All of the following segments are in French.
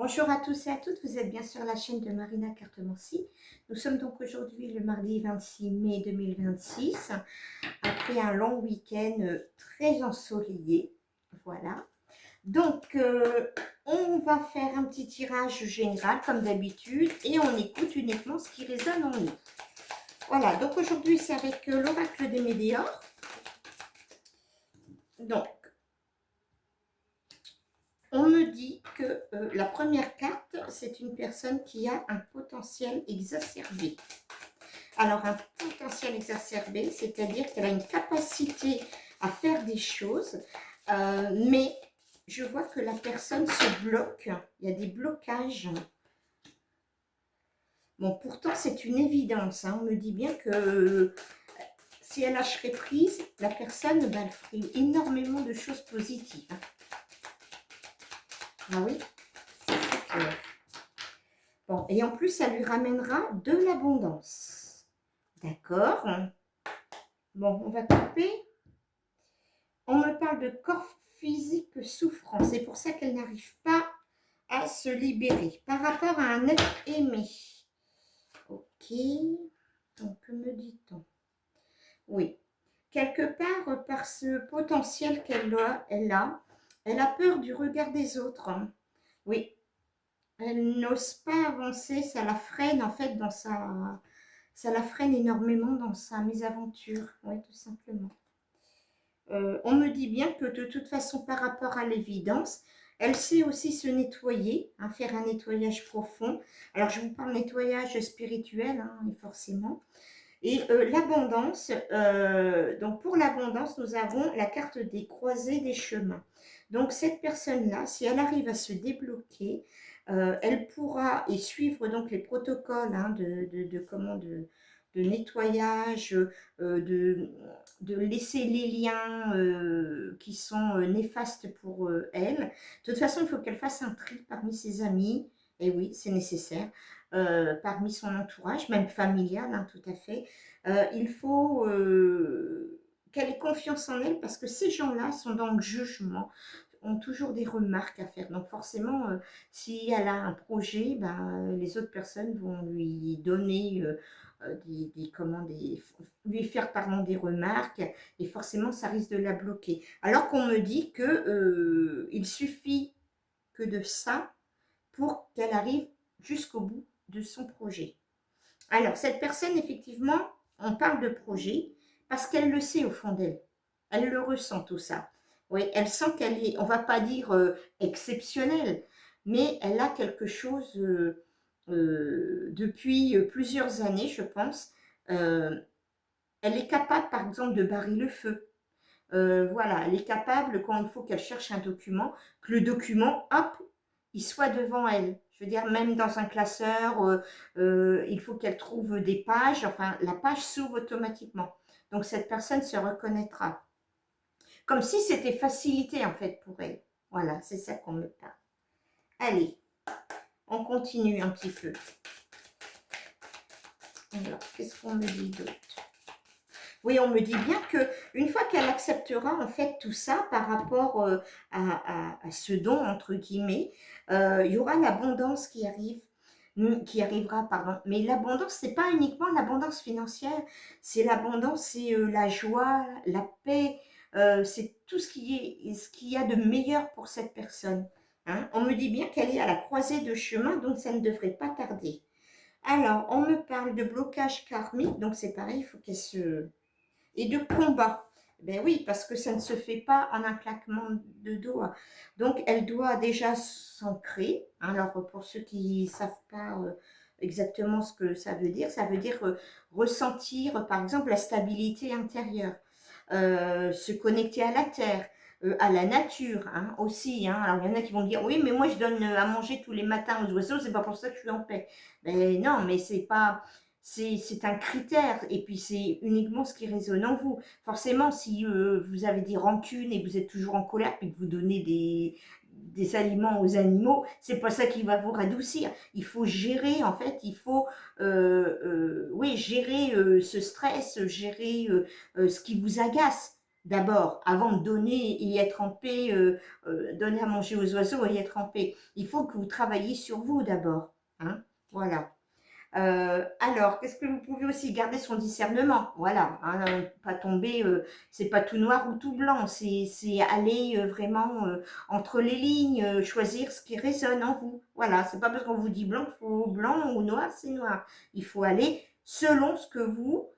Bonjour à tous et à toutes, vous êtes bien sur la chaîne de Marina Cartomancie. Nous sommes donc aujourd'hui le mardi 26 mai 2026, après un long week-end très ensoleillé. Voilà. Donc, on va faire un petit tirage général comme d'habitude et on écoute uniquement ce qui résonne en nous. Voilà, donc aujourd'hui c'est avec l'oracle des Météores. Donc, on me dit que la première carte, c'est une personne qui a un potentiel exacerbé. Alors, un potentiel exacerbé, c'est-à-dire qu'elle a une capacité à faire des choses, mais je vois que la personne se bloque, il y a des blocages. Bon, pourtant, c'est une évidence, hein. On me dit bien que si elle lâcherait prise, la personne, ben, elle ferait énormément de choses positives. Ah oui, c'est clair. Bon, et en plus, ça lui ramènera de l'abondance. D'accord. Bon, on va couper. On me parle de corps physique souffrant. C'est pour ça qu'elle n'arrive pas à se libérer par rapport à un être aimé. Ok. Donc, que me dit-on? Oui. Quelque part, par ce potentiel qu'elle a, elle a peur du regard des autres. Oui. Elle n'ose pas avancer, ça la freine en fait dans sa... Ça la freine énormément dans sa mésaventure, oui, tout simplement. On me dit bien que de toute façon, par rapport à l'évidence, elle sait aussi se nettoyer, hein, faire un nettoyage profond. Alors, je vous parle nettoyage spirituel, hein, forcément. Et l'abondance, donc pour l'abondance, nous avons la carte des croisées des chemins. Donc, cette personne-là, si elle arrive à se débloquer, elle pourra et suivre donc les protocoles hein, de nettoyage, de laisser les liens qui sont néfastes pour elle. De toute façon, il faut qu'elle fasse un tri parmi ses amis. Et oui, c'est nécessaire. Parmi son entourage, même familial, hein, tout à fait. Il faut qu'elle ait confiance en elle parce que ces gens-là sont dans le jugement, ont toujours des remarques à faire. Donc forcément, si elle a un projet, ben, les autres personnes vont lui donner lui faire pardon, des remarques et forcément ça risque de la bloquer. Alors qu'on me dit que il suffit que de ça pour qu'elle arrive jusqu'au bout de son projet. Alors cette personne, effectivement, on parle de projet parce qu'elle le sait au fond d'elle. Elle le ressent tout ça. Oui, elle sent qu'elle est, on va pas dire exceptionnelle, mais elle a quelque chose depuis plusieurs années, je pense. Euh, Elle est capable, par exemple, de barrer le feu. Voilà, elle est capable, quand il faut qu'elle cherche un document, que le document, hop, il soit devant elle. Je veux dire, même dans un classeur, il faut qu'elle trouve des pages, enfin, la page s'ouvre automatiquement. Donc, cette personne se reconnaîtra. Comme si c'était facilité, en fait, pour elle. Voilà, c'est ça qu'on me parle. Allez, on continue un petit peu. Alors, qu'est-ce qu'on me dit d'autre? Oui, on me dit bien que une fois qu'elle acceptera en fait tout ça par rapport à ce don entre guillemets, il y aura l'abondance qui arrive, qui arrivera, pardon. Mais l'abondance, c'est pas uniquement l'abondance financière, c'est l'abondance, c'est la joie, la paix, c'est tout ce qu'il y a de meilleur pour cette personne. Hein. On me dit bien qu'elle est à la croisée de chemin, donc ça ne devrait pas tarder. Alors, on me parle de blocage karmique, donc c'est pareil, il faut qu'elle se et de combat. Ben oui, parce que ça ne se fait pas en un claquement de doigts. Donc, elle doit déjà s'ancrer. Alors, pour ceux qui ne savent pas exactement ce que ça veut dire ressentir, par exemple, la stabilité intérieure, se connecter à la terre, à la nature hein, aussi. Hein. Alors, il y en a qui vont dire, oui, mais moi, je donne à manger tous les matins aux oiseaux, c'est pas pour ça que je suis en paix. Ben non, mais c'est pas c'est un critère et puis c'est uniquement ce qui résonne en vous. Forcément, si vous avez des rancunes et que vous êtes toujours en colère et que vous donnez des aliments aux animaux, c'est pas ça qui va vous radoucir. Il faut gérer, en fait, il faut oui, gérer ce stress, gérer ce qui vous agace. d'abord, avant de donner et être en paix, donner à manger aux oiseaux et être en paix. Il faut que vous travailliez sur vous d'abord. Hein, voilà. Alors, qu'est-ce que vous pouvez aussi garder son discernement? Voilà, hein, pas tomber, c'est pas tout noir ou tout blanc, c'est aller vraiment entre les lignes, choisir ce qui résonne en vous. Voilà, c'est pas parce qu'on vous dit blanc qu'il faut blanc ou noir, c'est noir. Il faut aller selon ce que vous,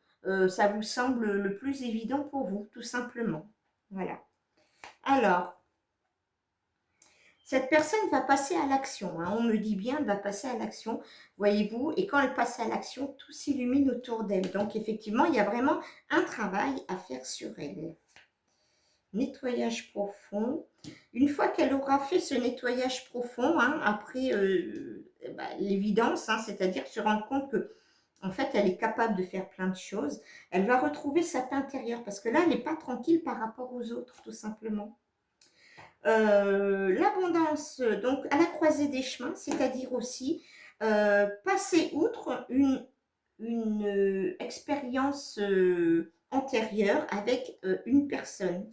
ça vous semble le plus évident pour vous, tout simplement. Voilà. Alors, cette personne va passer à l'action. Hein. On me dit bien, elle va passer à l'action, voyez-vous. Et quand elle passe à l'action, tout s'illumine autour d'elle. Donc, effectivement, il y a vraiment un travail à faire sur elle. Nettoyage profond. Une fois qu'elle aura fait ce nettoyage profond, hein, après l'évidence, hein, c'est-à-dire se rendre compte que en fait, elle est capable de faire plein de choses, elle va retrouver sa paix intérieure. Parce que là, elle n'est pas tranquille par rapport aux autres, tout simplement. L'abondance, donc à la croisée des chemins, c'est-à-dire aussi passer outre une expérience antérieure avec une personne.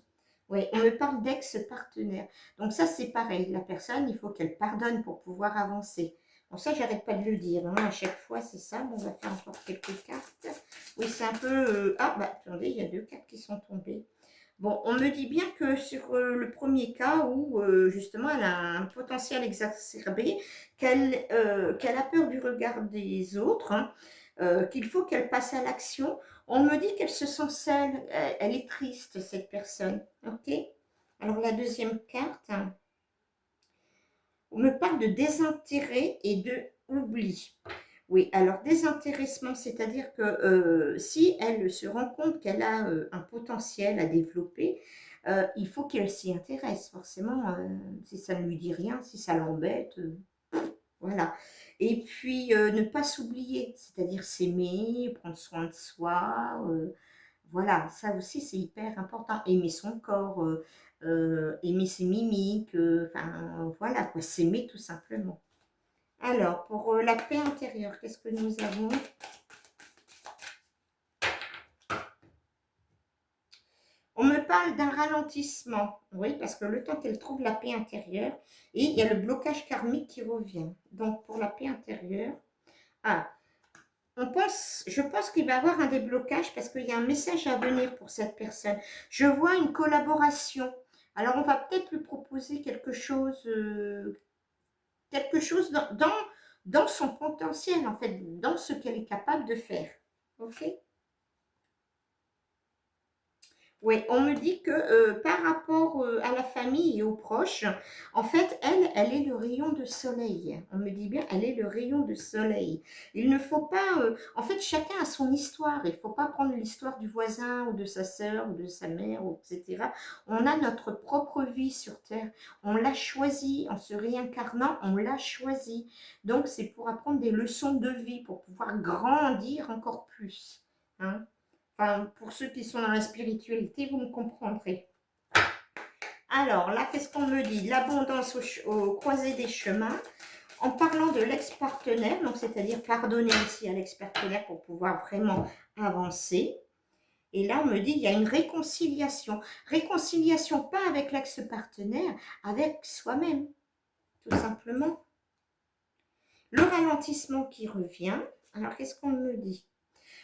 Oui, on me parle d'ex-partenaire. Donc ça, c'est pareil. La personne, il faut qu'elle pardonne pour pouvoir avancer. Bon, ça, j'arrête pas de le dire. Hein. À chaque fois, c'est ça. Bon, on va faire encore quelques cartes. Oui, c'est un peu... Ah, bah, attendez, il y a 2 cartes qui sont tombées. Bon, on me dit bien que sur le premier cas où justement elle a un potentiel exacerbé, qu'elle a peur du regard des autres, hein, qu'il faut qu'elle passe à l'action, on me dit qu'elle se sent seule, elle est triste cette personne. Ok. Alors la deuxième carte, hein, on me parle de désintérêt et de oubli. Oui, alors désintéressement, c'est-à-dire que si elle se rend compte qu'elle a un potentiel à développer, il faut qu'elle s'y intéresse, forcément. Si ça ne lui dit rien, si ça l'embête, voilà. Et puis, ne pas s'oublier, c'est-à-dire s'aimer, prendre soin de soi. Voilà, ça aussi, c'est hyper important. Aimer son corps, aimer ses mimiques, enfin, voilà, quoi, s'aimer tout simplement. Alors, pour la paix intérieure, qu'est-ce que nous avons? On me parle d'un ralentissement, oui, parce que le temps qu'elle trouve la paix intérieure, et il y a le blocage karmique qui revient. Donc, pour la paix intérieure, ah, je pense qu'il va y avoir un déblocage parce qu'il y a un message à venir pour cette personne. Je vois une collaboration. Alors, on va peut-être lui proposer quelque chose dans son potentiel, en fait, dans ce qu'elle est capable de faire. Ok? Oui, on me dit que par rapport à la famille et aux proches, en fait, elle est le rayon de soleil. On me dit bien, elle est le rayon de soleil. Il ne faut pas, en fait, chacun a son histoire. Il ne faut pas prendre l'histoire du voisin ou de sa sœur ou de sa mère, etc. On a notre propre vie sur Terre. On l'a choisie. En se réincarnant, on l'a choisie. Donc, c'est pour apprendre des leçons de vie, pour pouvoir grandir encore plus. Hein. Enfin, pour ceux qui sont dans la spiritualité, vous me comprendrez. Alors, là, qu'est-ce qu'on me dit? L'abondance au croisé des chemins. En parlant de l'ex-partenaire, donc c'est-à-dire pardonner aussi à l'ex-partenaire pour pouvoir vraiment avancer. Et là, on me dit, il y a une réconciliation. Réconciliation, pas avec l'ex-partenaire, avec soi-même, tout simplement. Le ralentissement qui revient. Alors, qu'est-ce qu'on me dit?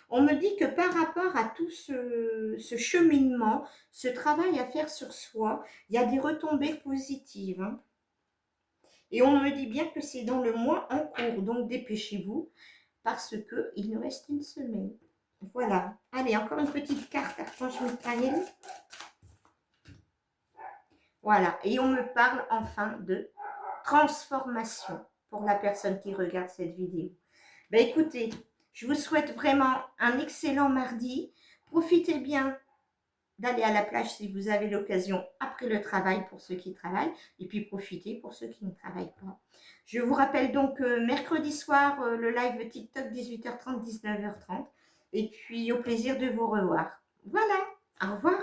On me dit que par rapport à tout ce cheminement, ce travail à faire sur soi, il y a des retombées positives. Hein. Et on me dit bien que c'est dans le mois en cours, donc dépêchez-vous, parce qu'il nous reste une semaine. Voilà. Allez, encore une petite carte Archange Michael. Voilà. Et on me parle enfin de transformation pour la personne qui regarde cette vidéo. Ben écoutez, je vous souhaite vraiment un excellent mardi. Profitez bien d'aller à la plage si vous avez l'occasion après le travail pour ceux qui travaillent et puis profitez pour ceux qui ne travaillent pas. Je vous rappelle donc mercredi soir le live TikTok 18h30, 19h30 et puis au plaisir de vous revoir. Voilà, au revoir.